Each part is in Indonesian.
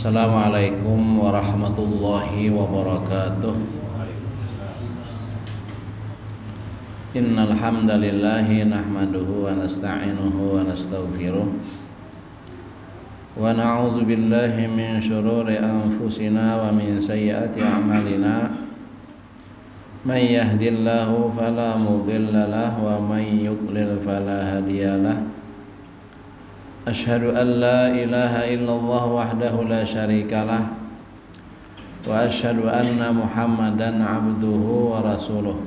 Assalamualaikum warahmatullahi wabarakatuh. Innal hamdalillahi nahmaduhu wa nasta'inuhu wa nastaghfiruh wa na'udzu billahi min shururi anfusina wa min sayyiati a'malina. May yahdihillahu fala mudilla lahu wa may yudlil fala hadiyalah. Asyhadu an la ilaha illallah wahdahu la syarikalah wa asyhadu anna Muhammadan abduhu wa rasuluh.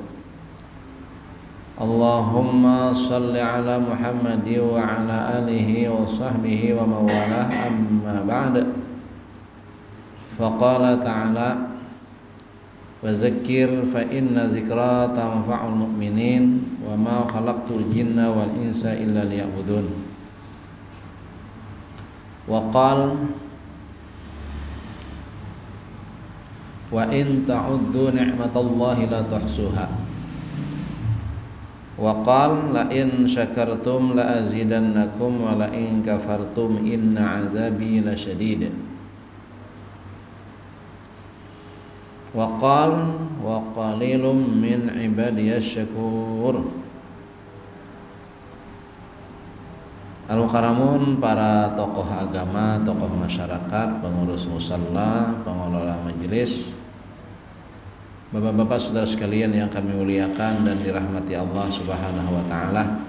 Allahumma salli ala Muhammadi wa ala alihi wa sahbihi wa mawalah, amma ba'd. Faqala ta'ala wa zakkir fa inna zikra tanfa'ul mu'minin wa ma khalaqtul jinna wal insa illa liya'budun. Wa qal wa in ta'uddu ni'matallahi la tuhsuha wa qal la in syakartum la azidannakum wa la in kafartum inna 'adzabi lasyadid. Wa qal wa qalilum min ibadiyasy syakur. Al-Mukarramun, para tokoh agama, tokoh masyarakat, pengurus musalla, pengelola majelis, bapak-bapak saudara sekalian yang kami muliakan dan dirahmati Allah Subhanahu wa taala.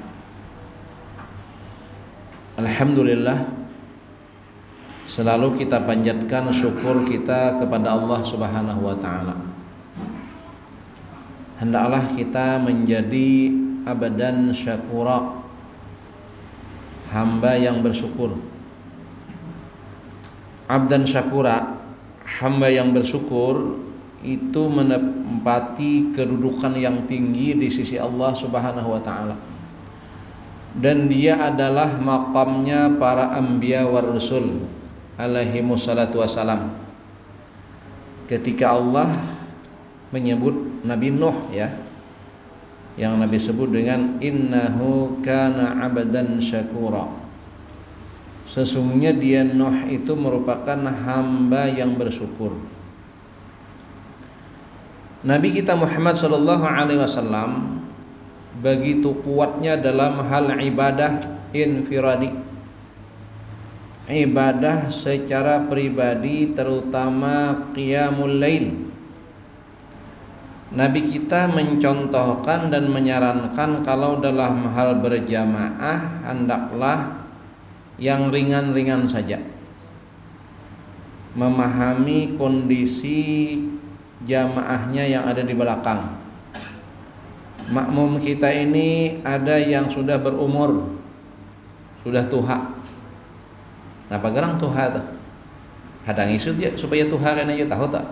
Alhamdulillah, selalu kita panjatkan syukur kita kepada Allah Subhanahu wa taala. Hendaklah kita menjadi abadan syakura, hamba yang bersyukur. Abdan syakura, hamba yang bersyukur itu menempati kedudukan yang tinggi di sisi Allah Subhanahu wa taala. Dan dia adalah maqamnya para anbiya war rasul alaihi wassalatu wassalam. Ketika Allah menyebut Nabi Nuh, ya, yang Nabi sebut dengan innahu kana abadan syakura. Sesungguhnya dia Nuh itu merupakan hamba yang bersyukur. Nabi kita Muhammad sallallahu alaihi wasallam begitu kuatnya dalam hal ibadah infiradi. Ibadah secara pribadi, terutama qiyamul lail. Nabi kita mencontohkan dan menyarankan kalau dalam hal berjamaah hendaklah yang ringan-ringan saja, memahami kondisi jamaahnya yang ada di belakang. Makmum kita ini ada yang sudah berumur, sudah tuha. Napa gerang tuha tuh? Hadang isu dia supaya tuha kan aja tahu tak?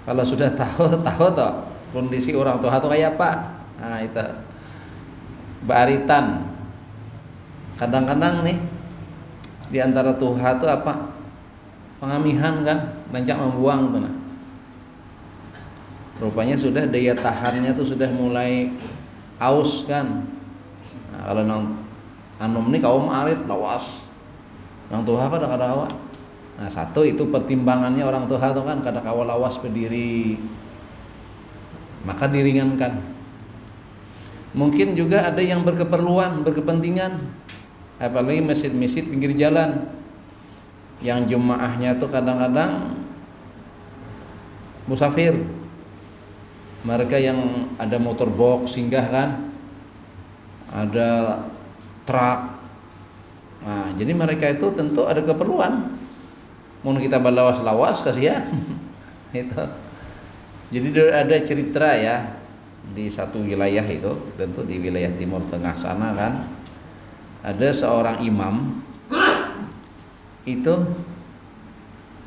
Kalau sudah tahu toh kondisi orang tua itu kayak apa? Nah itu baritan. Kadang-kadang nih di antara tuha itu apa? Pengamihan kan, rancak membuang tuh. Nah. Rupanya sudah daya tahannya tuh sudah mulai aus kan. Nah, kalau nang anum nih kaum arit lawas. Nang tuha kadang-kadang awak. Nah, satu itu pertimbangannya orang tua itu kan kada kawal lawas berdiri, maka diringankan. Mungkin juga ada yang berkeperluan, berkepentingan, apalagi masjid-masjid pinggir jalan yang jemaahnya tuh kadang-kadang musafir, mereka yang ada motor box singgah kan, ada truk. Nah, jadi mereka itu tentu ada keperluan. Mun kita balawas-lawas kasihan. Itu. Jadi ada cerita ya di satu wilayah itu, tentu di wilayah Timur Tengah sana kan. Ada seorang imam itu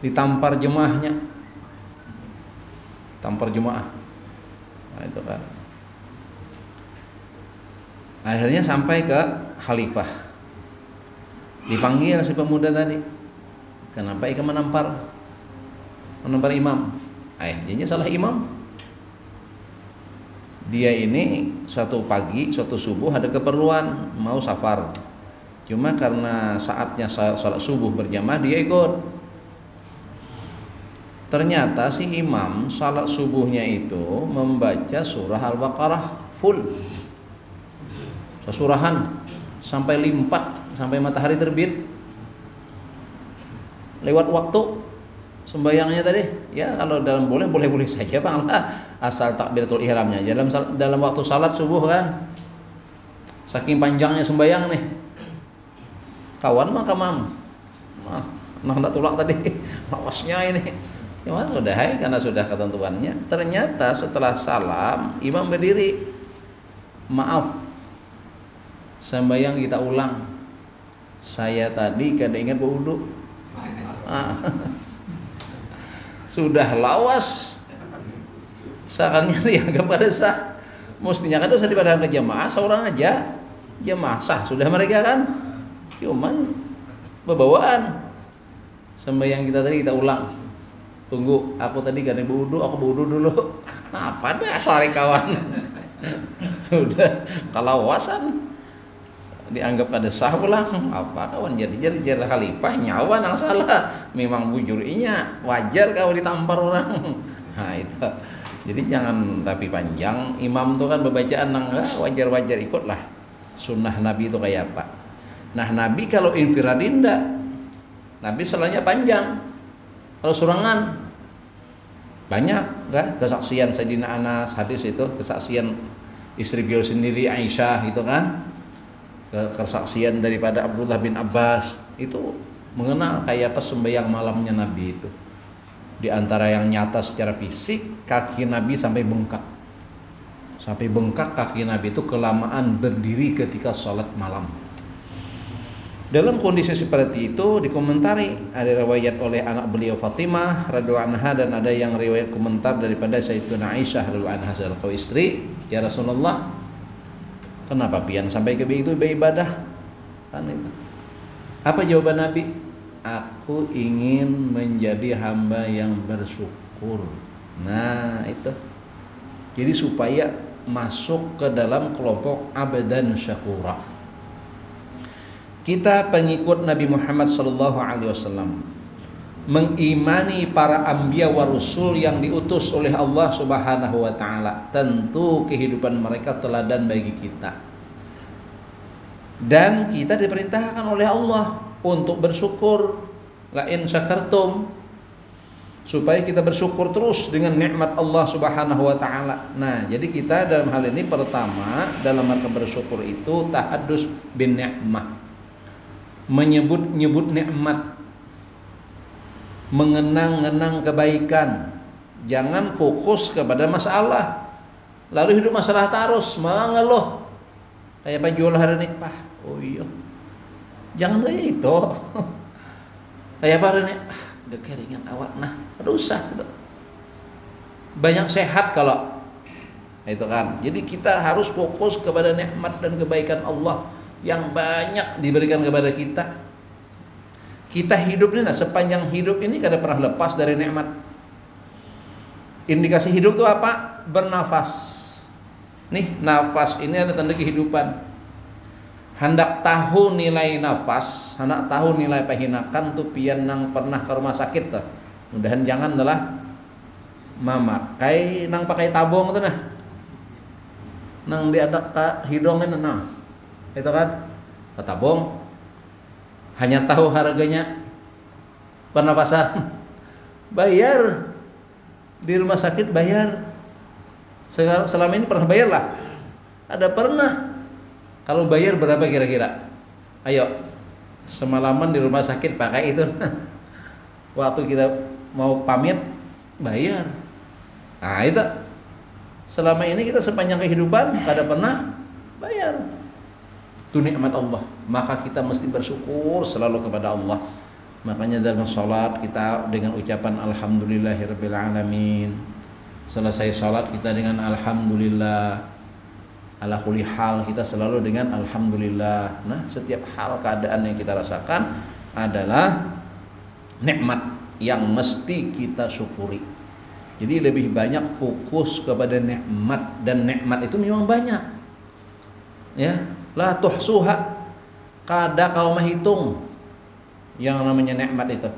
ditampar jemaahnya. Tampar jemaah. Nah, itu kan. Akhirnya sampai ke khalifah. Dipanggil si pemuda tadi. Kenapa ia menampar imam? Jadinya salah imam. Dia ini suatu pagi, suatu subuh ada keperluan mau safar. Cuma karena saatnya salat subuh berjamaah dia ikut. Ternyata si imam salat subuhnya itu membaca surah Al-Baqarah full, sesurahan sampai limpat sampai matahari terbit. Lewat waktu sembayangnya tadi, ya kalau dalam boleh saja Bang, asal takbiratul ihramnya. Dalam waktu salat subuh kan, saking panjangnya sembayang nih, kawan mah kamam, hendak tulak tadi, lawasnya ini. Cuma sudah karena sudah ketentuannya. Ternyata setelah salam imam berdiri, maaf, sembahyang kita ulang. Saya tadi kada ingat berwudu. Sudah lawas, seakannya dianggap ada sah. Mestinya kan dosa daripada ke jamaah seorang aja, jamaah sah sudah mereka kan. Cuman bebawaan sembahyang kita tadi kita ulang. Tunggu, aku tadi gak ada berwudu, aku berwudu dulu. Nah, apa dah sore kawan. Sudah kalawasan dianggap ada sah pulang. Apa kawan jadi khalifah nyawa nang salah. Memang bujurinya wajar kalau ditampar orang. Nah, itu. Jadi jangan tapi panjang. Imam tuh kan bacaan nang wajar-wajar ikutlah. Sunnah Nabi itu kayak apa? Nah, Nabi kalau infiradin enggak. Nabi salahnya panjang. Kalau surangan banyak kan kesaksian Sayyidina Anas, hadis itu kesaksian istri beliau sendiri Aisyah itu kan, kesaksian daripada Abdullah bin Abbas itu mengenal kayak apa sembahyang malamnya Nabi itu. Di antara yang nyata secara fisik, kaki Nabi sampai bengkak kaki Nabi itu kelamaan berdiri ketika sholat malam. Dalam kondisi seperti itu dikomentari, ada riwayat oleh anak beliau Fatimah radhiyallahu anha dan ada yang riwayat komentar daripada Sayyidatuna Aisyah radhiyallahu anha selaku istri, ya Rasulullah, kenapa pian sampai ke begitu beribadah? Kan itu. Apa jawaban Nabi? Aku ingin menjadi hamba yang bersyukur. Nah, itu. Jadi supaya masuk ke dalam kelompok abadan syakura. Kita pengikut Nabi Muhammad SAW mengimani para anbiya wa rusul yang diutus oleh Allah Subhanahu wa taala. Tentu kehidupan mereka teladan bagi kita. Dan kita diperintahkan oleh Allah untuk bersyukur, la in syakartum, supaya kita bersyukur terus dengan nikmat Allah Subhanahu wa taala. Nah, jadi kita dalam hal ini pertama dalam rangka bersyukur itu tahaddus bin ni'mah. Menyebut-nyebut nikmat, mengenang-enang kebaikan. Jangan fokus kepada masalah lalu hidup masalah terus mengeluh kayak Pak Jual hari ini, Pak. Oh iya, jangan kayak itu. Kayak apa hari ini, kekeringan awak nah rusak itu. Banyak sehat kalau itu kan. Jadi kita harus fokus kepada nikmat dan kebaikan Allah yang banyak diberikan kepada kita. Kita hidup ini, nah sepanjang hidup ini kada pernah lepas dari nikmat. Indikasi hidup itu apa? Bernafas. Nih, nafas ini ada tanda kehidupan. Hendak tahu nilai nafas, hendak tahu nilai pahinakan tuh pian nang pernah ke rumah sakit tuh. Mudahan jangan adalah memakai nang pakai tabung tuh nah. Nang diadak ke hidungnya nah. Itu kan tabung hanya tahu harganya pernapasan, bayar di rumah sakit bayar. Selama ini pernah bayar lah, ada pernah. Kalau bayar berapa kira-kira? Ayo, semalaman di rumah sakit pakai itu. Waktu kita mau pamit bayar. Nah itu selama ini kita sepanjang kehidupan kada pernah bayar. Itu nikmat Allah, maka kita mesti bersyukur selalu kepada Allah. Makanya dalam sholat kita dengan ucapan alhamdulillahirabbil alamin. Selesai sholat kita dengan alhamdulillah. Ala kulli hal kita selalu dengan alhamdulillah. Nah, setiap hal keadaan yang kita rasakan adalah nikmat yang mesti kita syukuri. Jadi lebih banyak fokus kepada nikmat, dan nikmat itu memang banyak. Ya, la tuhsuha, kada kau menghitung yang namanya nikmat itu.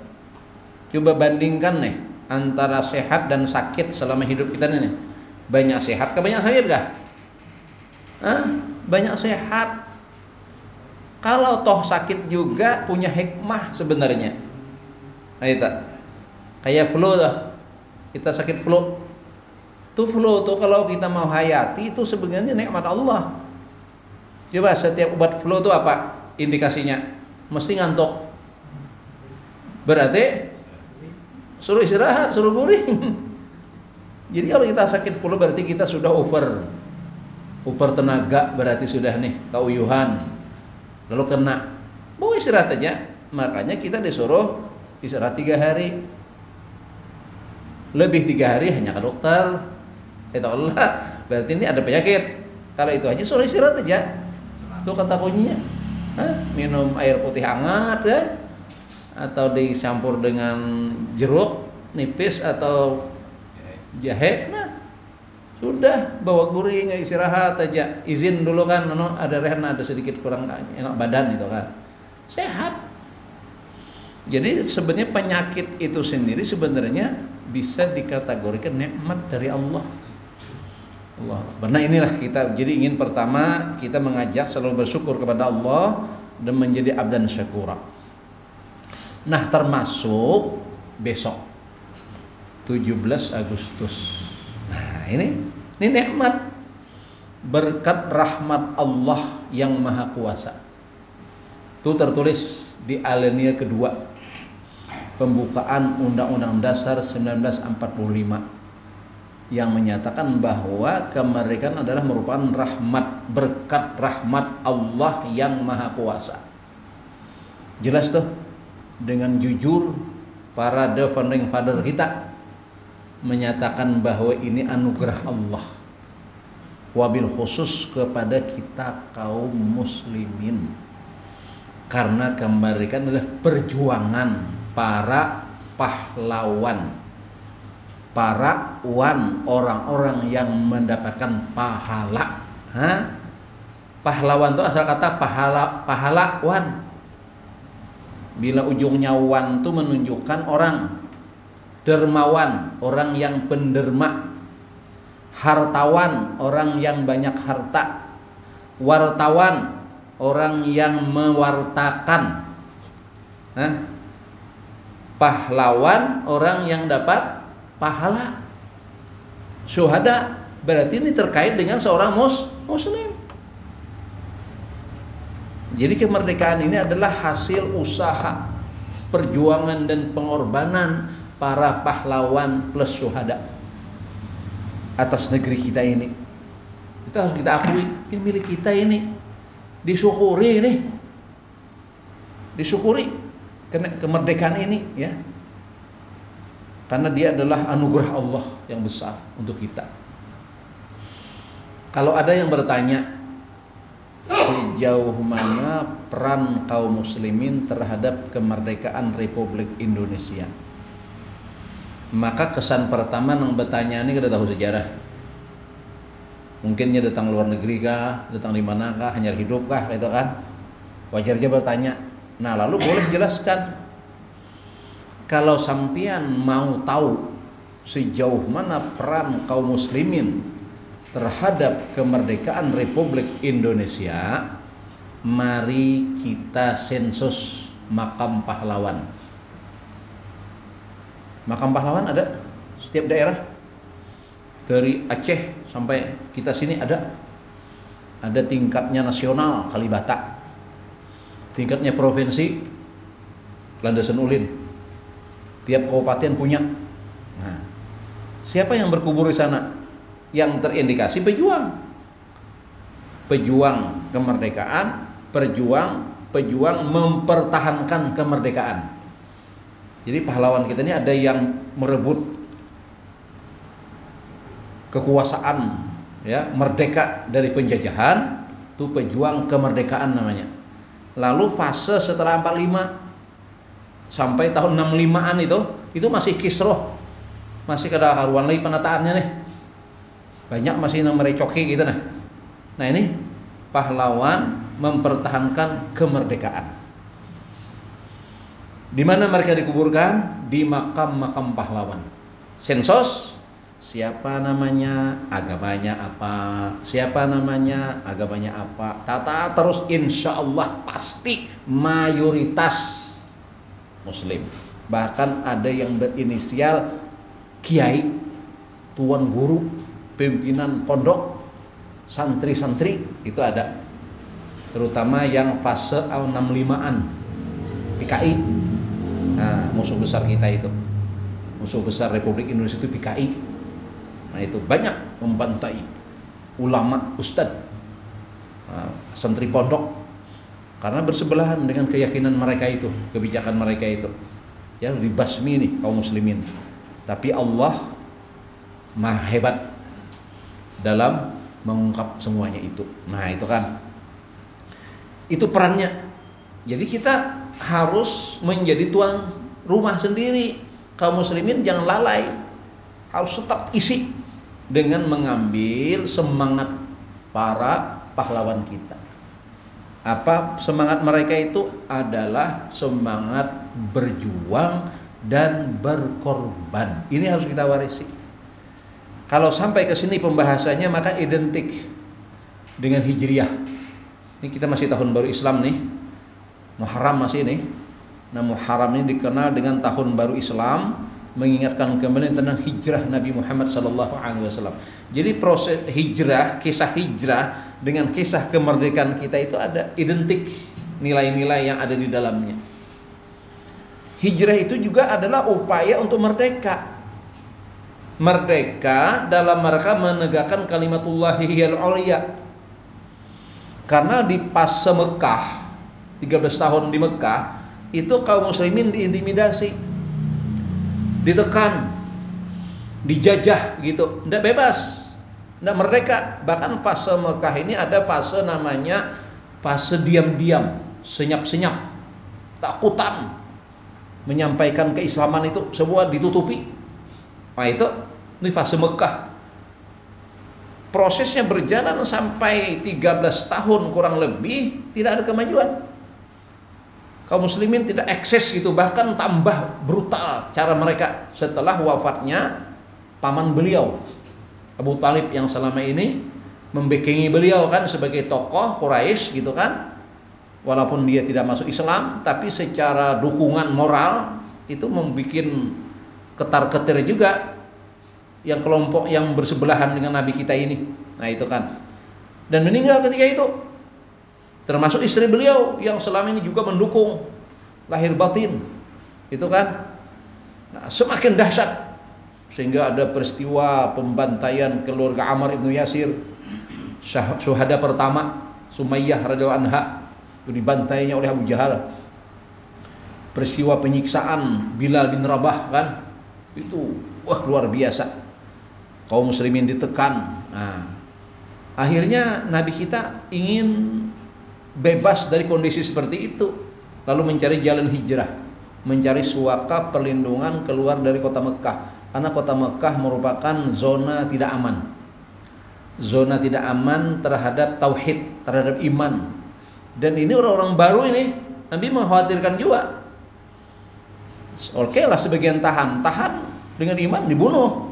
Coba bandingkan nih antara sehat dan sakit selama hidup kita nih. Banyak sehat ke banyak sakit kah? Banyak sehat. Kalau toh sakit juga punya hikmah sebenarnya. Nah itu kayak flu tuh. Kita sakit flu. Flu tuh kalau kita mau hayati itu sebenarnya nikmat Allah. Coba setiap obat flu tuh apa indikasinya? Mesti ngantuk. Berarti suruh istirahat, suruh guring. Jadi kalau kita sakit flu berarti kita sudah over tenaga, berarti sudah nih keuyuhan. Lalu kena, mau istirahat aja. Makanya kita disuruh istirahat 3 hari. Lebih 3 hari hanya ke dokter. Itu Allah, berarti ini ada penyakit. Kalau itu aja suruh istirahat aja. Itu kata kuncinya. Minum air putih hangat kan? Atau dicampur dengan jeruk nipis atau jahe. Nah, sudah bawa guring istirahat aja. Izin dulu kan, ada rehan, ada sedikit kurang enak badan itu kan. Sehat. Jadi sebenarnya penyakit itu sendiri sebenarnya bisa dikategorikan nikmat dari Allah. Nah inilah kita jadi ingin pertama kita mengajak selalu bersyukur kepada Allah dan menjadi abdan syakura. Nah termasuk besok 17 Agustus. Nah ini nikmat berkat rahmat Allah yang maha kuasa. Itu tertulis di alinea kedua pembukaan Undang-Undang Dasar 1945 yang menyatakan bahwa kemerdekaan adalah merupakan rahmat, berkat rahmat Allah yang maha kuasa. Jelas tuh dengan jujur para the founding father kita menyatakan bahwa ini anugerah Allah, wabil khusus kepada kita kaum muslimin, karena kemerdekaan adalah perjuangan para pahlawan, para orang-orang yang mendapatkan pahala. Pahlawan itu asal kata pahlawan. Bila ujungnya wan itu menunjukkan orang. Dermawan, orang yang penderma. Hartawan, orang yang banyak harta. Wartawan, orang yang mewartakan. Pahlawan, orang yang dapat pahala. Syuhada berarti ini terkait dengan seorang muslim. Jadi kemerdekaan ini adalah hasil usaha, perjuangan dan pengorbanan para pahlawan plus syuhada atas negeri kita ini. Itu harus kita akui, ini milik kita ini. Disyukuri ini. Disyukuri kemerdekaan ini ya. Karena dia adalah anugerah Allah yang besar untuk kita. Kalau ada yang bertanya, sejauh mana peran kaum muslimin terhadap kemerdekaan Republik Indonesia? Maka kesan pertama yang bertanya ini kita tahu sejarah. Mungkinnya datang luar negeri kah, datang di mana kah, hanya hidup kah, itu kan. Wajar aja bertanya. Nah lalu boleh jelaskan. Kalau sampean mau tahu sejauh mana peran kaum muslimin terhadap kemerdekaan Republik Indonesia, mari kita sensus makam pahlawan. Makam pahlawan ada setiap daerah. Dari Aceh sampai kita sini ada. Ada tingkatnya nasional Kalibata. Tingkatnya provinsi Landasan Ulin. Tiap kabupaten punya. Nah, siapa yang berkubur di sana? Yang terindikasi pejuang kemerdekaan, pejuang mempertahankan kemerdekaan. Jadi pahlawan kita ini ada yang merebut kekuasaan, ya, merdeka dari penjajahan, itu pejuang kemerdekaan namanya. Lalu fase setelah 45 sampai tahun 65-an itu masih kisroh, masih kada karuan lagi penataannya nih, banyak masih yang merecoki gitu nah ini pahlawan mempertahankan kemerdekaan. Di mana mereka dikuburkan? Di makam-makam pahlawan. Sensus, siapa namanya, agamanya apa, siapa namanya, agamanya apa. Tata terus, insya Allah pasti mayoritas Muslim. Bahkan ada yang berinisial kiai, tuan guru, pimpinan pondok, santri-santri, itu ada. Terutama yang fase al-65an PKI. Nah, musuh besar kita itu, musuh besar Republik Indonesia itu PKI. Nah, itu banyak membantai ulama, ustadz, santri pondok, karena bersebelahan dengan keyakinan mereka itu, kebijakan mereka itu. Ya, dibasmi nih kaum muslimin. Tapi Allah Maha hebat dalam mengungkap semuanya itu. Nah, itu kan, itu perannya. Jadi kita harus menjadi tuan rumah sendiri. Kaum muslimin jangan lalai, harus tetap isi dengan mengambil semangat para pahlawan kita. Apa semangat mereka itu? Adalah semangat berjuang dan berkorban. Ini harus kita warisi. Kalau sampai ke sini pembahasannya, maka identik dengan Hijriah. Ini kita masih tahun baru Islam nih, Muharram masih nih. Nah, Muharram ini dikenal dengan tahun baru Islam, mengingatkan kembali tentang hijrah Nabi Muhammad SAW. Jadi proses hijrah, kisah hijrah dengan kisah kemerdekaan kita itu ada identik nilai-nilai yang ada di dalamnya. Hijrah itu juga adalah upaya untuk merdeka. Merdeka dalam mereka menegakkan kalimatullahiyal ulya. Karena di fase Mekah, 13 tahun di Mekah, itu kaum muslimin diintimidasi, ditekan, dijajah gitu, tidak bebas, tidak merdeka. Bahkan fase Mekah ini ada fase namanya fase diam-diam, senyap-senyap, takutan, menyampaikan keislaman itu semua ditutupi. Nah, itu ini fase Mekah. Prosesnya berjalan sampai 13 tahun kurang lebih, tidak ada kemajuan. Kaum muslimin tidak eksis gitu, bahkan tambah brutal cara mereka setelah wafatnya paman beliau Abu Thalib, yang selama ini membekengi beliau kan sebagai tokoh Quraisy gitu kan. Walaupun dia tidak masuk Islam, tapi secara dukungan moral itu membuat ketar-ketir juga yang kelompok yang bersebelahan dengan Nabi kita ini. Nah, itu kan. Dan meninggal ketika itu. Termasuk istri beliau yang selama ini juga mendukung lahir batin. Itu kan. Nah, semakin dahsyat sehingga ada peristiwa pembantaian keluarga Ammar ibnu Yasir, syuhada pertama, Sumayyah radhiyallahu anha, itu dibantainya oleh Abu Jahal. Peristiwa penyiksaan Bilal bin Rabah kan, itu wah luar biasa. Kaum muslimin ditekan. Nah, akhirnya Nabi kita ingin bebas dari kondisi seperti itu, lalu mencari jalan hijrah, mencari suaka perlindungan keluar dari kota Mekah. Karena kota Mekah merupakan zona tidak aman, zona tidak aman terhadap tauhid, terhadap iman. Dan ini orang-orang baru ini, Nabi mengkhawatirkan juga. Oke lah, sebagian tahan dengan iman dibunuh.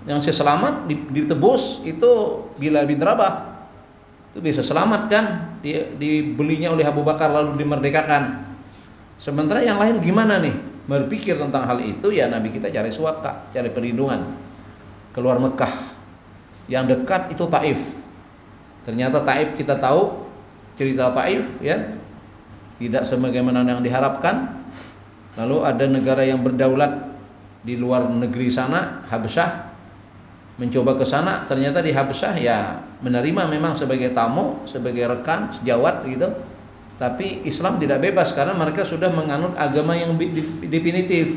Yang saya selamat ditebus itu Bilal bin Rabah. Itu bisa selamat kan, dibelinya oleh Abu Bakar lalu dimerdekakan. Sementara yang lain gimana nih, berpikir tentang hal itu, ya Nabi kita cari suaka, cari perlindungan keluar Mekah. Yang dekat itu Taif. Ternyata Taif kita tahu cerita Taif ya, tidak sebagaimana yang diharapkan. Lalu ada negara yang berdaulat di luar negeri sana, Habsyah, mencoba ke sana. Ternyata di Habsyah ya menerima memang sebagai tamu, sebagai rekan sejawat gitu. Tapi Islam tidak bebas karena mereka sudah menganut agama yang definitif,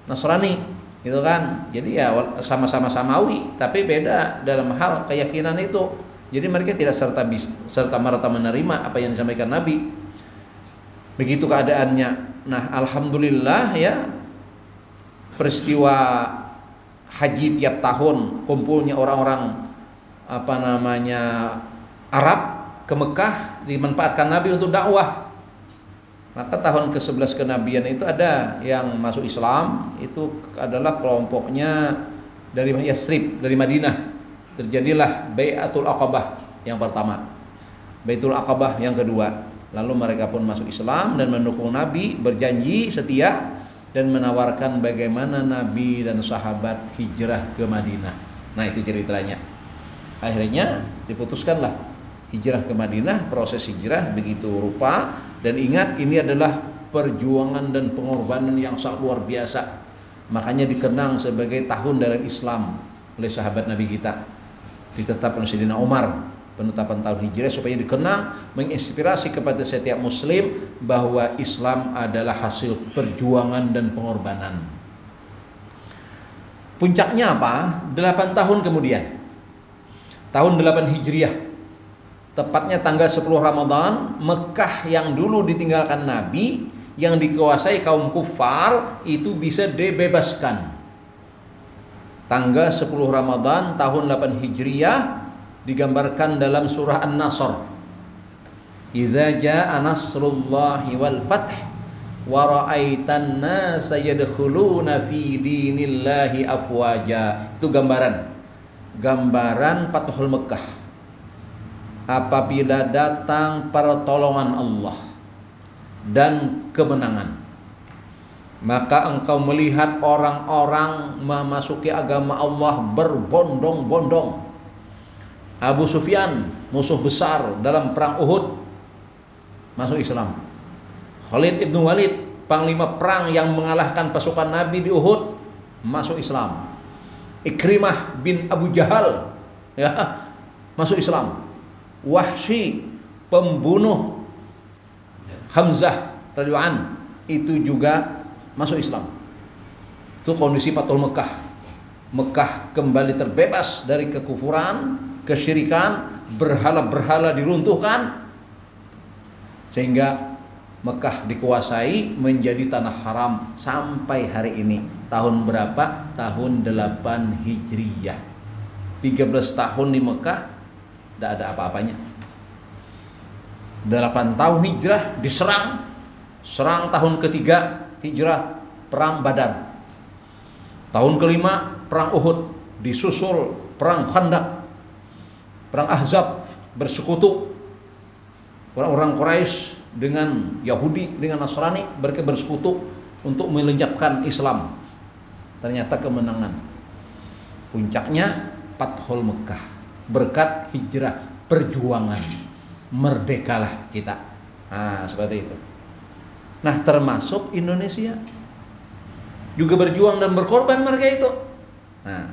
Nasrani gitu kan. Jadi ya sama-sama Samawi, tapi beda dalam hal keyakinan itu. Jadi mereka tidak serta merta menerima apa yang disampaikan Nabi. Begitu keadaannya. Nah, alhamdulillah ya, peristiwa haji tiap tahun, kumpulnya orang-orang Arab ke ke Mekah dimanfaatkan Nabi untuk dakwah. Maka tahun ke-11 kenabian itu ada yang masuk Islam, itu adalah kelompoknya dari Yasrib, dari Madinah. Terjadilah Bai'atul Aqabah yang pertama, Baitul Aqabah yang kedua. Lalu mereka pun masuk Islam dan mendukung Nabi, berjanji setia dan menawarkan bagaimana Nabi dan sahabat hijrah ke Madinah. Nah, itu ceritanya. Akhirnya diputuskanlah hijrah ke Madinah, proses hijrah begitu rupa. Dan ingat, ini adalah perjuangan dan pengorbanan yang sangat luar biasa. Makanya dikenang sebagai tahun dalam Islam oleh sahabat Nabi kita. Ditetapkan oleh Sayyidina Umar penetapan tahun hijrah supaya dikenang, menginspirasi kepada setiap muslim bahwa Islam adalah hasil perjuangan dan pengorbanan. Puncaknya apa? 8 tahun kemudian, tahun 8 Hijriah, tepatnya tanggal 10 Ramadan, Mekah yang dulu ditinggalkan Nabi, yang dikuasai kaum kufar, itu bisa dibebaskan. Tanggal 10 Ramadan tahun 8 Hijriah digambarkan dalam surah An-Nasr. Iza jaa nasrullahi wal fath wa ra'aitan nasa yadkhuluna fi dinillahi afwaja. Itu gambaran Fathul Mekah. Apabila datang pertolongan Allah dan kemenangan, maka engkau melihat orang-orang memasuki agama Allah berbondong-bondong. Abu Sufyan, musuh besar dalam perang Uhud, masuk Islam. Khalid ibn Walid, panglima perang yang mengalahkan pasukan Nabi di Uhud, masuk Islam. Ikrimah bin Abu Jahal, ya, masuk Islam. Wahsy, pembunuh Hamzah radhiyallahu anhu, itu juga masuk Islam. Itu kondisi Fathul Mekah. Mekah kembali terbebas dari kekufuran, kesyirikan, berhala-berhala diruntuhkan, sehingga Mekah dikuasai menjadi tanah haram sampai hari ini. Tahun berapa? Tahun 8 Hijriyah. 13 tahun di Mekah tidak ada apa-apanya. 8 tahun hijrah diserang. Serang tahun ketiga hijrah, perang Badar. Tahun kelima perang Uhud, disusul perang Khandaq, perang Ahzab, bersekutu orang-orang Quraisy dengan Yahudi, dengan Nasrani, mereka bersekutu untuk melenyapkan Islam. Ternyata kemenangan. Puncaknya Fathul Mekah, berkat hijrah, perjuangan, merdekalah kita. Nah, seperti itu. Nah, termasuk Indonesia juga berjuang dan berkorban mereka itu. Nah,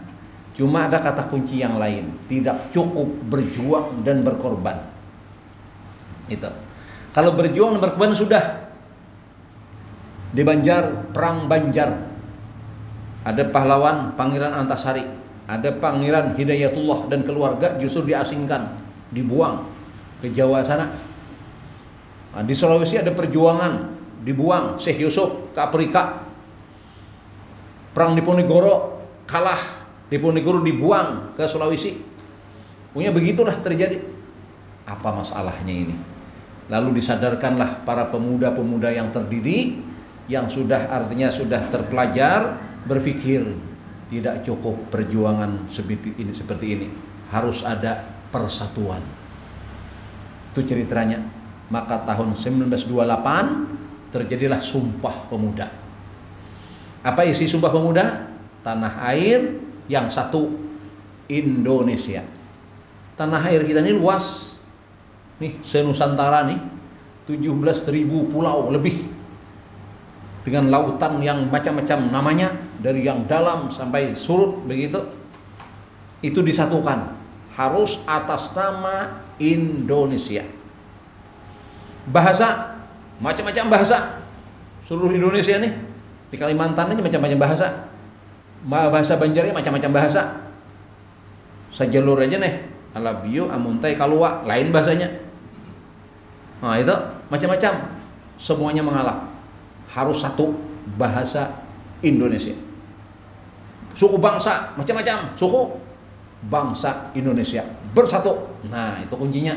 cuma ada kata kunci yang lain, tidak cukup berjuang dan berkorban. Itu. Kalau berjuang dan berkorban sudah. Di Banjar, perang Banjar, ada pahlawan Pangeran Antasari, ada Pangeran Hidayatullah dan keluarga justru diasingkan, dibuang ke Jawa sana. Nah, di Sulawesi ada perjuangan, dibuang Syekh Yusuf ke Afrika. Perang Diponegoro kalah, Diponegoro dibuang ke Sulawesi. Punya begitulah terjadi. Apa masalahnya ini? Lalu disadarkanlah para pemuda-pemuda yang terdidik, yang sudah artinya sudah terpelajar, berpikir tidak cukup perjuangan seperti ini. Harus ada persatuan. Itu ceritanya. Maka tahun 1928 terjadilah Sumpah Pemuda. Apa isi Sumpah Pemuda? Tanah air yang satu, Indonesia. Tanah air kita ini luas. Nih, se-Nusantara nih 17.000 pulau lebih. Dengan lautan yang macam-macam namanya, dari yang dalam sampai surut begitu. Itu disatukan. Harus atas nama Indonesia. Bahasa, macam-macam bahasa. Seluruh Indonesia nih, di Kalimantan aja macam-macam bahasa. Bahasa Banjarnya macam-macam bahasa. Sajalur aja nih, Alabio, Amuntai, Kalua, lain bahasanya. Nah, itu macam-macam. Semuanya mengalah. Harus satu bahasa Indonesia. Suku bangsa macam-macam, suku bangsa Indonesia bersatu. Nah, itu kuncinya.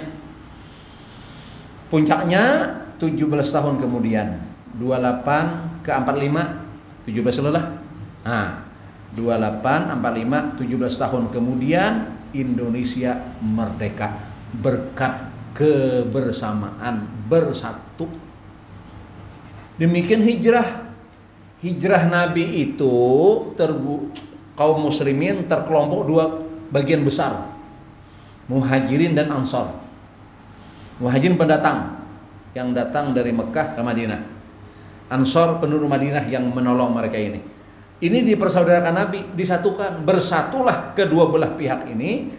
Puncaknya 17 tahun kemudian, 28 ke 45, 17 lelah. Nah, 28, 45, 17 tahun kemudian Indonesia merdeka berkat kebersamaan, bersatu. Demikian hijrah Nabi itu kaum muslimin terkelompok dua bagian besar, muhajirin dan ansor. Muhajirin pendatang yang datang dari Mekah ke Madinah, ansor penduduk Madinah yang menolong mereka ini. Ini dipersaudarakan Nabi, disatukan, bersatulah kedua belah pihak ini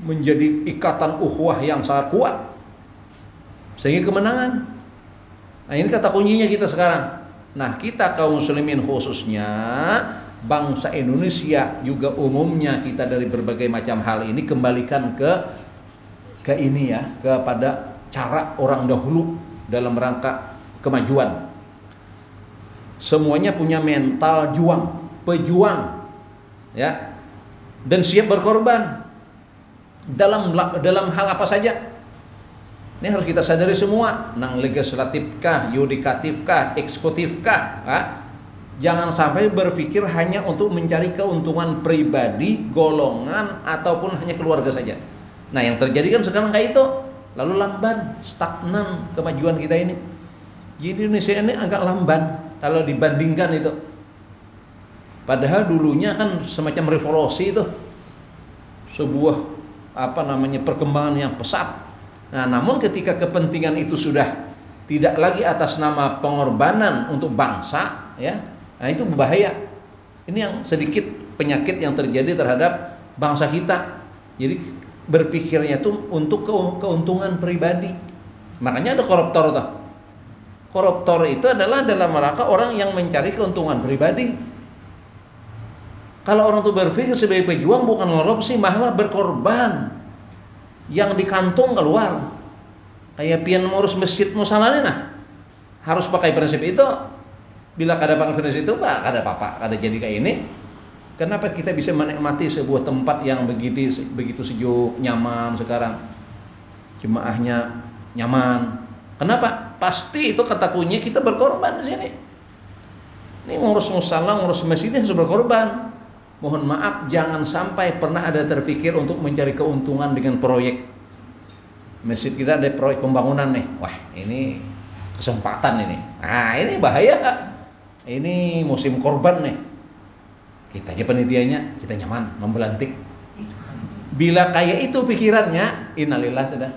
menjadi ikatan ukhuwah yang sangat kuat sehingga kemenangan. Nah, ini kata kuncinya kita sekarang. Nah, kita kaum muslimin khususnya bangsa Indonesia juga umumnya, kita dari berbagai macam hal ini kembalikan ke ini ya, kepada cara orang dahulu dalam rangka kemajuan. Semuanya punya mental pejuang ya, dan siap berkorban dalam hal apa saja. Ini harus kita sadari semua, nang legislatifkah, yudikatifkah, eksekutifkah, jangan sampai berpikir hanya untuk mencari keuntungan pribadi, golongan, ataupun hanya keluarga saja. Nah, yang terjadi kan sekarang kayak itu, lalu lamban, stagnan kemajuan kita ini. Jadi Indonesia ini agak lamban kalau dibandingkan itu. Padahal dulunya kan semacam revolusi itu, sebuah perkembangan yang pesat. Nah, namun ketika kepentingan itu sudah tidak lagi atas nama pengorbanan untuk bangsa, ya, nah itu berbahaya. Ini yang sedikit penyakit yang terjadi terhadap bangsa kita. Jadi berpikirnya itu untuk keuntungan pribadi. Makanya ada koruptor tuh. Koruptor itu adalah dalam rangka orang yang mencari keuntungan pribadi. Kalau orang itu berpikir sebagai pejuang bukan korupsi, malah berkorban. Yang di kantung keluar, kayak pian ngurus masjid musalane, nah harus pakai prinsip itu. Bila kada pakai prinsip itu, pak kada apa-apa, kada jadi kayak ini. Kenapa kita bisa menikmati sebuah tempat yang begitu sejuk, nyaman sekarang, jemaahnya nyaman? Kenapa? Pasti itu kata kunci kita berkorban di sini. Ini ngurus musala, ngurus masjid harus berkorban. Mohon maaf, jangan sampai pernah ada terpikir untuk mencari keuntungan dengan proyek. Masjid kita ada proyek pembangunan nih. Wah, ini kesempatan ini. Nah, ini bahaya. Ini musim korban nih. Kita aja penitianya, kita nyaman, membelantik. Bila kayak itu pikirannya, innalillah sudah.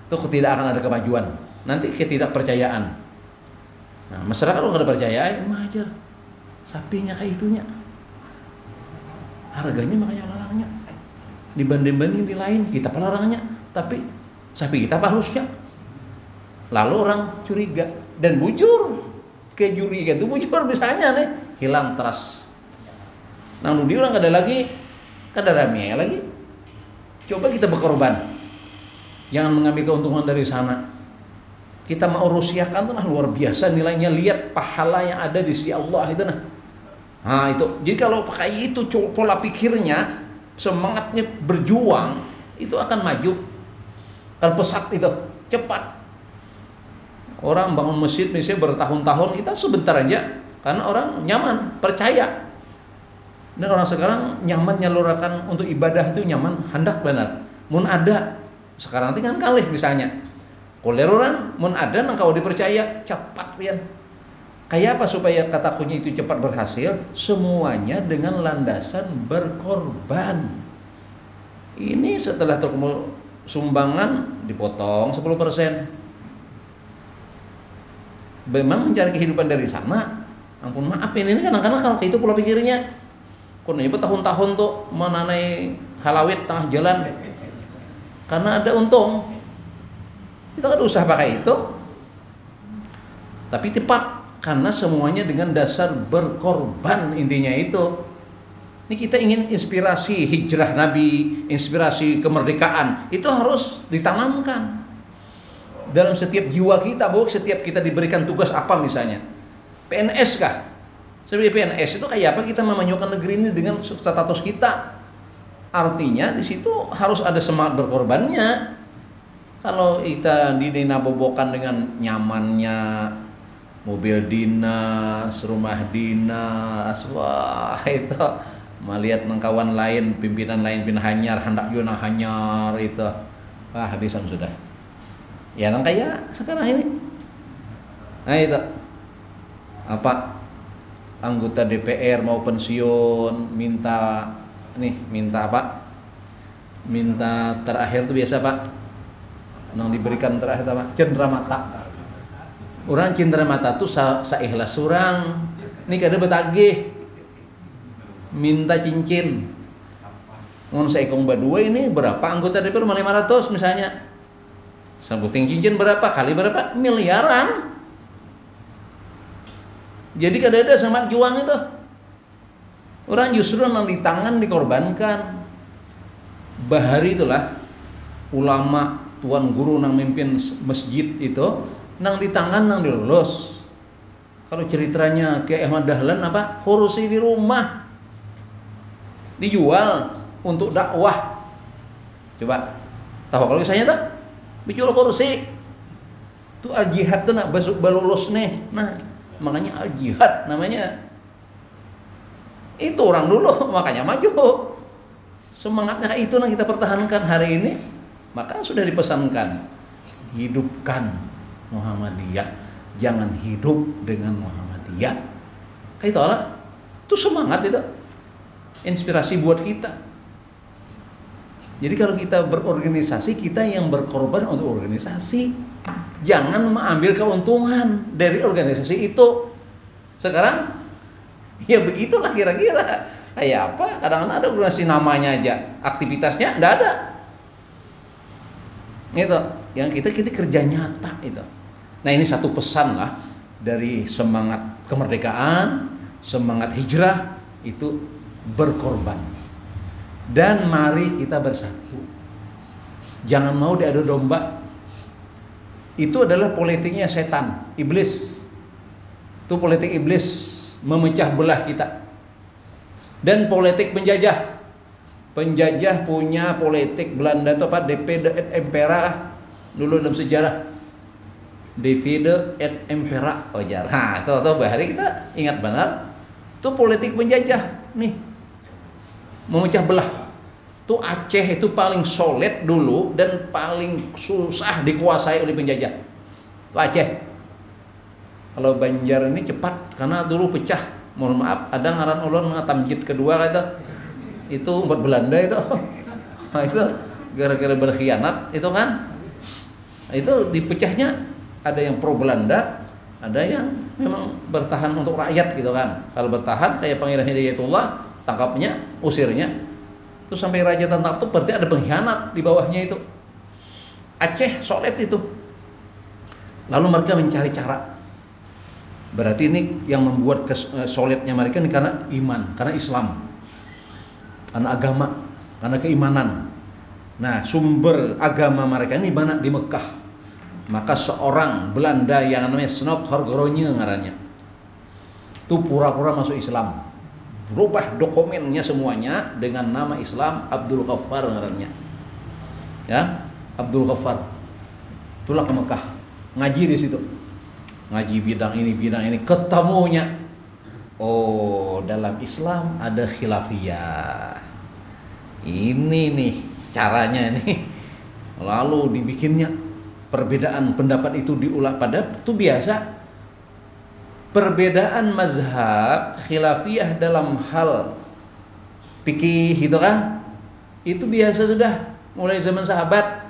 Itu tidak akan ada kemajuan. Nanti ketidakpercayaan. Nah, masyarakat kalau nggak ada percaya, majar. Sapinya kayak itunya. Harganya makanya larangnya, dibanding-banding di lain kita pelarangnya, tapi sapi kita halusnya. Lalu orang curiga dan bujur, kecurigaan itu bujur misalnya nih hilang teras. Nah, dia orang ada lagi, kada rame lagi. Coba kita berkorban, jangan mengambil keuntungan dari sana. Kita mau rusiakan tuh luar biasa nilainya, lihat pahala yang ada di sisi Allah itu nah. Nah itu, jadi kalau pakai itu pola pikirnya, semangatnya berjuang, itu akan maju. Kan pesat itu, cepat. Orang bangun masjid misalnya bertahun-tahun, kita sebentar aja, karena orang nyaman, percaya. Dan orang sekarang nyaman nyalurakan untuk ibadah itu nyaman, hendak benar. Mun ada, sekarang tinggal kalih misalnya. Kuliah orang, mun ada nang kau dipercaya, cepat pian. Kayak apa supaya kata kunci itu cepat berhasil? Semuanya dengan landasan berkorban. Ini setelah terkumpul sumbangan dipotong 10%. Memang mencari kehidupan dari sana. Ampun maaf ini kadang-kadang kalau itu pola pikirnya. Kononnya bertahun-tahun tuh menanai halawit tengah jalan. Karena ada untung. Kita kan usaha pakai itu. Tapi tepat. Karena semuanya dengan dasar berkorban, intinya itu. Ini kita ingin inspirasi hijrah Nabi, inspirasi kemerdekaan, itu harus ditanamkan dalam setiap jiwa kita. Bahwa setiap kita diberikan tugas apa misalnya, PNS kah? Sebagai PNS itu kayak apa kita memajukan negeri ini dengan status kita? Artinya di situ harus ada semangat berkorbannya. Kalau kita dinabobokan dengan nyamannya mobil dinas, rumah dinas, wah itu melihat kawan lain, pimpinan lain bin hanyar, hendak yuna hanyar itu, wah habisan sudah. Ya nang kayak sekarang ini. Nah itu apa anggota DPR mau pensiun minta apa? Minta terakhir itu biasa Pak. Nang diberikan terakhir apa? Cendera mata. Orang cendera mata tuh saikhlas surang. Ini kada betagih. Minta cincin. Mun saikong badua ini berapa anggota DPR 500 misalnya. Sebuting cincin berapa kali berapa? Miliaran. Jadi kada ada semangat juang itu. Orang justru nang di tangan dikorbankan. Bahari itulah ulama tuan guru nang mimpin masjid itu nang di tangan nang dilulus. Kalau ceritanya kayak Ahmad Dahlan apa kursi di rumah dijual untuk dakwah. Coba tahu kalau kisahnya tak? Dijual kursi. Itu al jihad tuh nak balulus nih. Nah makanya al jihad namanya. Itu orang dulu makanya maju. Semangatnya itu yang kita pertahankan hari ini. Maka sudah dipesankan, hidupkan Muhammadiyah, jangan hidup dengan Muhammadiyah. Kayak itu lah, itu semangat itu, inspirasi buat kita. Jadi kalau kita berorganisasi, kita yang berkorban untuk organisasi, jangan mengambil keuntungan dari organisasi itu. Sekarang, ya begitulah kira-kira. Kayak apa? Kadang-kadang ada organisasi namanya aja, aktivitasnya enggak ada. Itu yang kita kerja nyata itu. Nah ini satu pesan lah dari semangat kemerdekaan, semangat hijrah itu berkorban. Dan mari kita bersatu. Jangan mau diadu domba. Itu adalah politiknya setan, iblis. Itu politik iblis memecah belah kita. Dan politik penjajah. Penjajah punya politik Belanda itu apa? Divide et impera dulu dalam sejarah. Divide et impera ojar. Nah, itu bahari kita ingat benar. Itu politik penjajah nih. Memecah belah. Itu Aceh itu paling solid dulu dan paling susah dikuasai oleh penjajah. Itu Aceh. Kalau Banjar ini cepat karena dulu pecah. Mohon maaf, ada ngaran ulun tamjid kedua kata. Itu buat Belanda itu. Nah, itu gara-gara berkhianat itu kan. Itu dipecahnya ada yang pro Belanda, ada yang memang bertahan untuk rakyat gitu kan. Kalau bertahan kayak Pangeran Hidayatullah, tangkapnya, usirnya. Terus sampai raja tangkap itu berarti ada pengkhianat di bawahnya itu. Aceh solid itu. Lalu mereka mencari cara. Berarti ini yang membuat solidnya mereka ini karena iman, karena Islam. Karena agama, karena keimanan. Nah, sumber agama mereka ini mana? Di Mekah. Maka seorang Belanda yang namanya Snok Horgoronye ngarannya. Itu pura-pura masuk Islam. Berubah dokumennya semuanya dengan nama Islam, Abdul Ghaffar ngarannya. Ya, Abdul Ghaffar. Itulah ke Mekah. Ngaji di situ. Ngaji bidang ini, ketemunya. Oh, dalam Islam ada khilafiyah. Ini nih caranya nih. Lalu dibikinnya perbedaan pendapat itu diulah pada itu biasa. Perbedaan mazhab khilafiyah dalam hal fikih itu kan. Itu biasa sudah mulai zaman sahabat.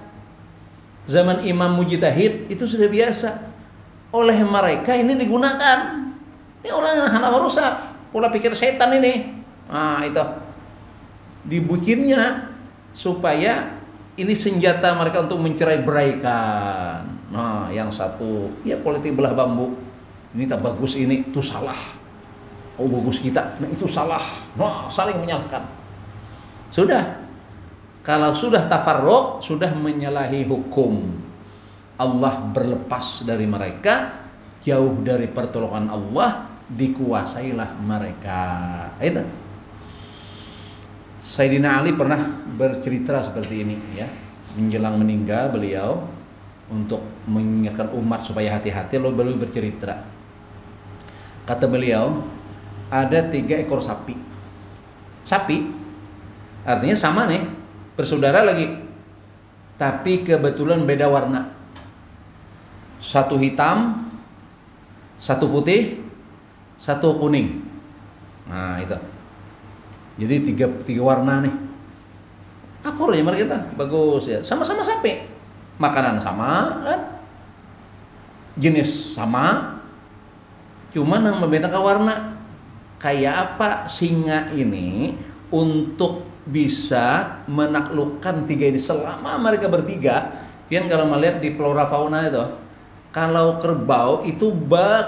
Zaman Imam Mujtahid itu sudah biasa. Oleh mereka ini digunakan. Ini orang yang hendak merusak pola pikir setan ini. Nah itu dibikinnya supaya ini senjata mereka untuk mencerai-beraikan. Nah yang satu ya politik belah bambu. Ini tak bagus, ini itu salah. Oh bagus kita, nah itu salah. Nah saling menyalahkan. Sudah. Kalau sudah tafarruq, sudah menyalahi hukum. Allah berlepas dari mereka, jauh dari pertolongan Allah, dikuasailah mereka. Itu. Sayyidina Ali pernah bercerita seperti ini ya. Menjelang meninggal beliau, untuk mengingatkan umat supaya hati-hati, lalu beliau bercerita. Kata beliau, ada 3 ekor sapi. Sapi artinya sama nih, bersaudara lagi, tapi kebetulan beda warna. Satu hitam, satu putih, satu kuning. Nah itu. Jadi tiga warna nih. Akurnya mereka bagus ya. Sama-sama sapi. Makanan sama kan? Jenis sama. Cuman yang membedakan warna. Kayak apa singa ini untuk bisa menaklukkan 3 ini selama mereka bertiga. Pian kalau melihat di flora fauna itu, kalau kerbau itu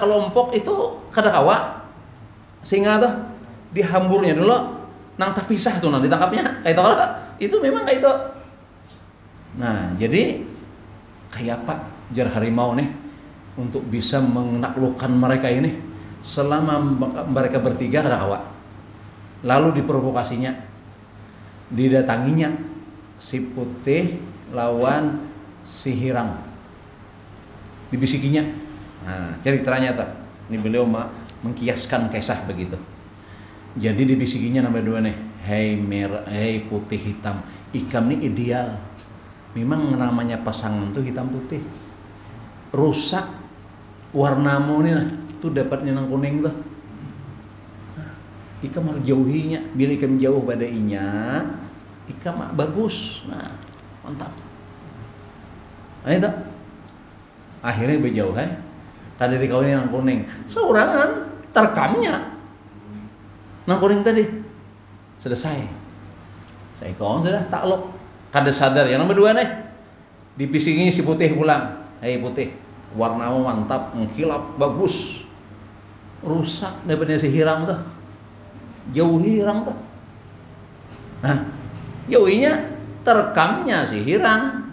kelompok itu kada kawa, singa tuh dihamburnya dulu, nang terpisah tuh nanti ditangkapnya, kayak itu memang kayak itu. Nah jadi kayak apa jar harimau nih untuk bisa menaklukkan mereka ini selama mereka bertiga kada kawa. Lalu diprovokasinya, didatanginya si putih lawan si hirang, dibisikinya. Nah, ceritanya tuh, ini beliau mengkiaskan kisah begitu. Jadi dibisikinya nama dua nih, hei putih hitam, ikam ini ideal. Memang namanya pasangan tuh hitam putih. Rusak warnamu nih, tuh dapatnya nang kuning tuh. Ikam harus jauhinya. Bila ikam jauh pada inya, ikam bagus. Nah, mantap. Nah itu. Akhirnya berjauh kada dikawinin nang kuning. Seorangan terkamnya nang kuning tadi. Selesai. Saya kawan sudah takluk. Kada sadar yang nomor 2 nih. Dipisingi si putih pulang. Hei putih, warnamu mantap, mengkilap, bagus. Rusak daripada si hirang tuh. Jauhi hirang tuh. Nah, jauhinya terkamnya si hirang.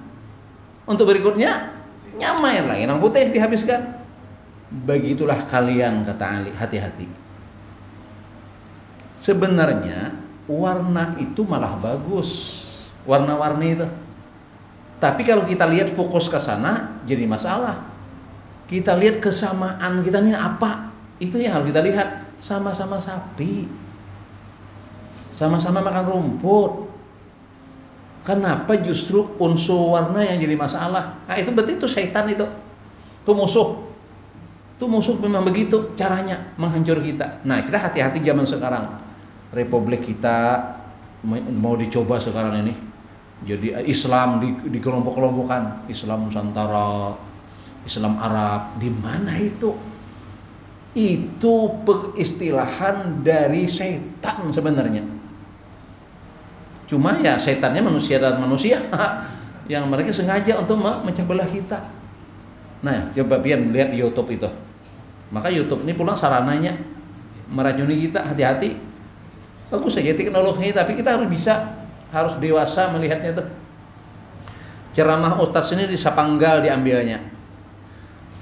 Untuk berikutnya nyamain lagi nang putih dihabiskan. Begitulah kalian, kata Ali, hati-hati. Sebenarnya warna itu malah bagus, warna-warni itu. Tapi kalau kita lihat fokus ke sana jadi masalah. Kita lihat kesamaan kita nih apa? Itu yang harus kita lihat. Sama-sama sapi, sama-sama makan rumput. Kenapa justru unsur warna yang jadi masalah? Nah itu berarti itu setan itu. Itu musuh. Itu musuh memang begitu caranya menghancur kita. Nah kita hati-hati zaman sekarang. Republik kita mau dicoba sekarang ini. Jadi Islam di kelompok-kelompokan. Islam Nusantara, Islam Arab. Di mana itu? Itu peristilahan dari setan sebenarnya. Cuma ya setannya manusia dan manusia yang mereka sengaja untuk memecah belah kita. Nah, coba pian lihat di YouTube itu. Maka YouTube ini pulang sarananya meracuni kita, hati-hati. Bagus saja teknologi, tapi kita harus dewasa melihatnya tuh. Ceramah ustaz ini di Sapanggal diambilnya.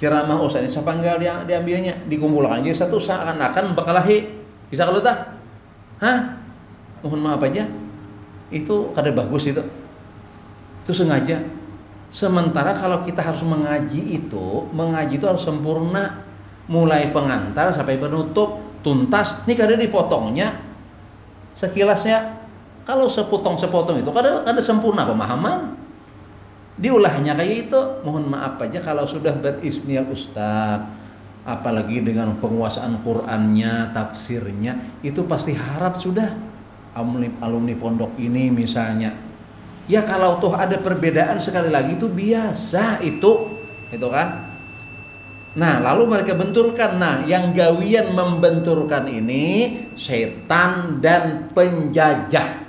Ceramah ustaz ini Sapanggal diambilnya, dikumpulkan jadi satu seakan-akan bakalahi. Bisa kalau tak? Hah? Mohon maaf aja. Itu kada bagus itu sengaja. Sementara kalau kita harus mengaji itu harus sempurna, mulai pengantar sampai penutup tuntas. Ini kada dipotongnya sekilasnya. Kalau sepotong-sepotong itu kada sempurna pemahaman. Diulahnya kayak itu. Mohon maaf aja kalau sudah berisnial ustaz, apalagi dengan penguasaan Qur'annya, tafsirnya, itu pasti harap sudah alumni pondok ini misalnya. Ya kalau toh ada perbedaan sekali lagi itu biasa itu kan. Nah lalu mereka benturkan. Nah yang gawian membenturkan ini setan dan penjajah.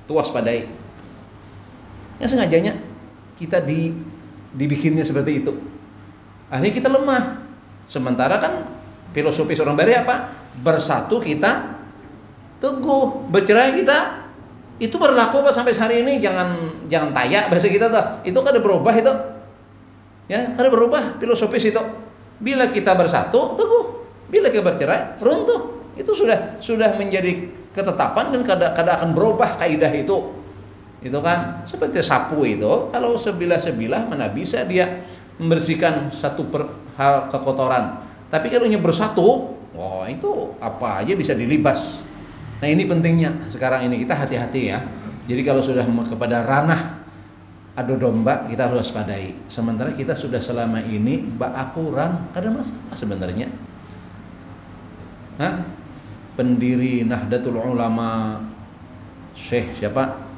Itu waspadai. Ya sengajanya kita dibikinnya seperti itu. Akhirnya kita lemah. Sementara kan filosofi seorang bari apa? Bersatu kita teguh, bercerai kita itu berlaku apa sampai hari ini. Jangan tayak bahasa kita tuh. Itu kada berubah itu. Ya, kada berubah filosofis itu. Bila kita bersatu, teguh. Bila kita bercerai, runtuh. Itu sudah menjadi ketetapan dan kada akan berubah kaidah itu. Itu kan seperti sapu itu, kalau sebilah-sebilah mana bisa dia membersihkan satu hal kekotoran. Tapi kalau bersatu, wah itu apa aja bisa dilibas. Nah ini pentingnya sekarang ini kita hati-hati ya. Jadi kalau sudah kepada ranah adu domba kita harus waspadai. Sementara kita sudah selama ini ba'akuran, ada masalah sebenarnya. Pendiri Nahdlatul Ulama Syekh siapa?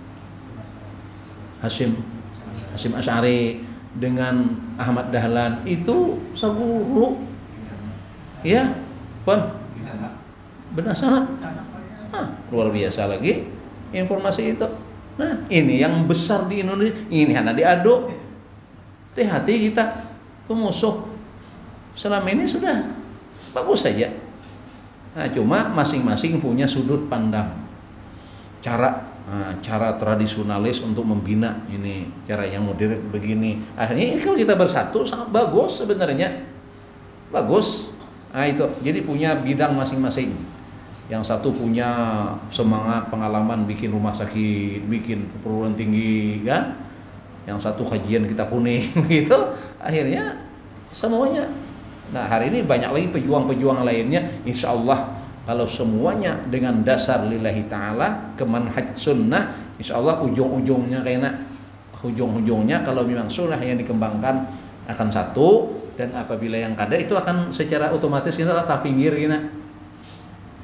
Hasyim Asy'ari dengan Ahmad Dahlan itu saguru. Ya, pun benar sangat. Luar biasa lagi informasi itu. Nah, ini yang besar di Indonesia, ini hanya diaduk. Hati-hati kita pemusuh. Selama ini sudah bagus saja. Nah, cuma masing-masing punya sudut pandang. Cara tradisionalis untuk membina ini, cara yang modern begini. Akhirnya kalau kita bersatu sangat bagus sebenarnya. Bagus. Nah, itu. Jadi punya bidang masing-masing. Yang satu punya semangat pengalaman bikin rumah sakit, bikin perguruan tinggi kan. Yang satu kajian kita kuning gitu. Akhirnya semuanya. Nah, hari ini banyak lagi pejuang-pejuang lainnya, insyaallah kalau semuanya dengan dasar lillahi ta'ala ke manhaj sunnah, insyaallah ujung-ujungnya kalau memang sunnah yang dikembangkan akan satu. Dan apabila yang kada itu akan secara otomatis kita tak pinggir gini.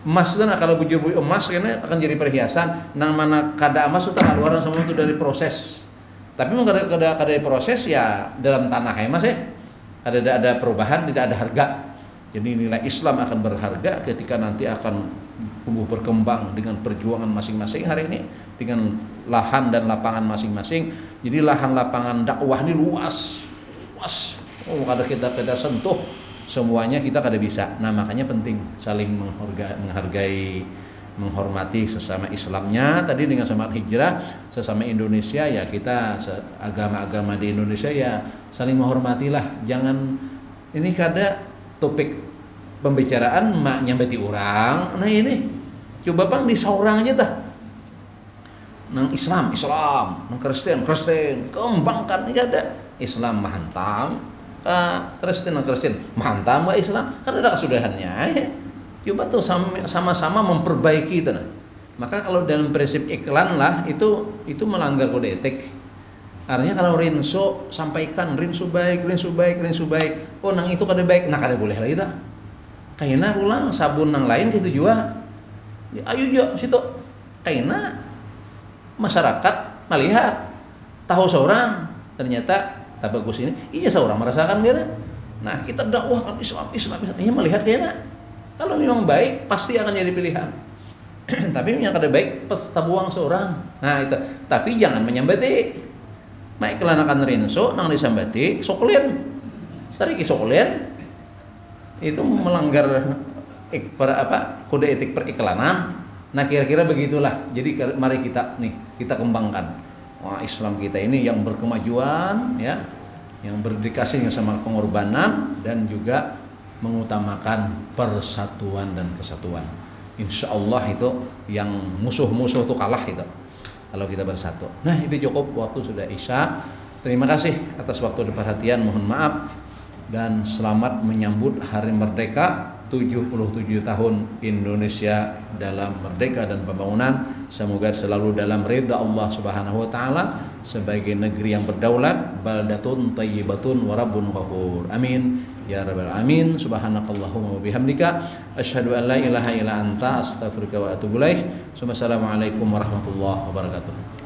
Emas itu kalau bujur-bujur emas kena akan jadi perhiasan. Nang mana kada emas itu keluaran semua itu dari proses. Tapi mau kada proses ya dalam tanah ya mas ya. Ada perubahan, tidak ada harga. Jadi nilai Islam akan berharga ketika nanti akan tumbuh berkembang dengan perjuangan masing-masing hari ini, dengan lahan dan lapangan masing-masing. Jadi lahan lapangan dakwah ini luas. Kada kita sentuh semuanya, kita kada bisa. Nah makanya penting saling menghargai, menghormati sesama Islamnya. Tadi dengan semangat hijrah, sesama Indonesia ya kita agama-agama di Indonesia ya saling menghormatilah. Jangan ini kada topik pembicaraan mak nyambati orang. Nah ini coba bang di saurang aja dah. Nang Islam, nang Kristen, kembangkan ini ada Islam mahantam, Kristen mahantam gak Islam, kan ada kesudahannya. Coba tuh sama-sama memperbaiki itu. Nah. Maka kalau dalam prinsip iklan lah itu melanggar kode etik. Artinya kalau rinso sampaikan rinso baik. Oh nang itu kada baik, nah kada boleh lagi dah. Kaina ulang sabun nang lain gitu juga. Ya, ayo jo situ. Kaina masyarakat melihat tahu seorang ternyata tak bagus ini. Iya seorang merasakan kena. Nah kita dakwahkan Islam. Iya melihat kena. Kalau memang baik pasti akan jadi pilihan. Tapi yang kada baik pas tabuang seorang. Nah itu. Tapi jangan menyambati. Mai kelanakan rinso nang disambati soklen. Sariki soklen itu melanggar kode etik periklanan. Nah kira-kira begitulah. Jadi mari kita kembangkan. Wah Islam kita ini yang berkemajuan ya, yang berdedikasi sama pengorbanan dan juga mengutamakan persatuan dan kesatuan. Insya Allah itu yang musuh-musuh itu kalah itu. Kalau kita bersatu. Nah itu cukup, waktu sudah Isya. Terima kasih atas waktu dan perhatian, mohon maaf. Dan selamat menyambut Hari Merdeka 77 tahun Indonesia dalam merdeka dan pembangunan. Semoga selalu dalam ridha Allah Subhanahu wa taala sebagai negeri yang berdaulat, baldatun thayyibatun wa rabbun ghafur. Amin ya rabbal alamin. Subhanakallahumma wa bihamdika asyhadu an la ilaha illa anta astaghfiruka wa atubu ilaik. Wassalamualaikum warahmatullahi wabarakatuh.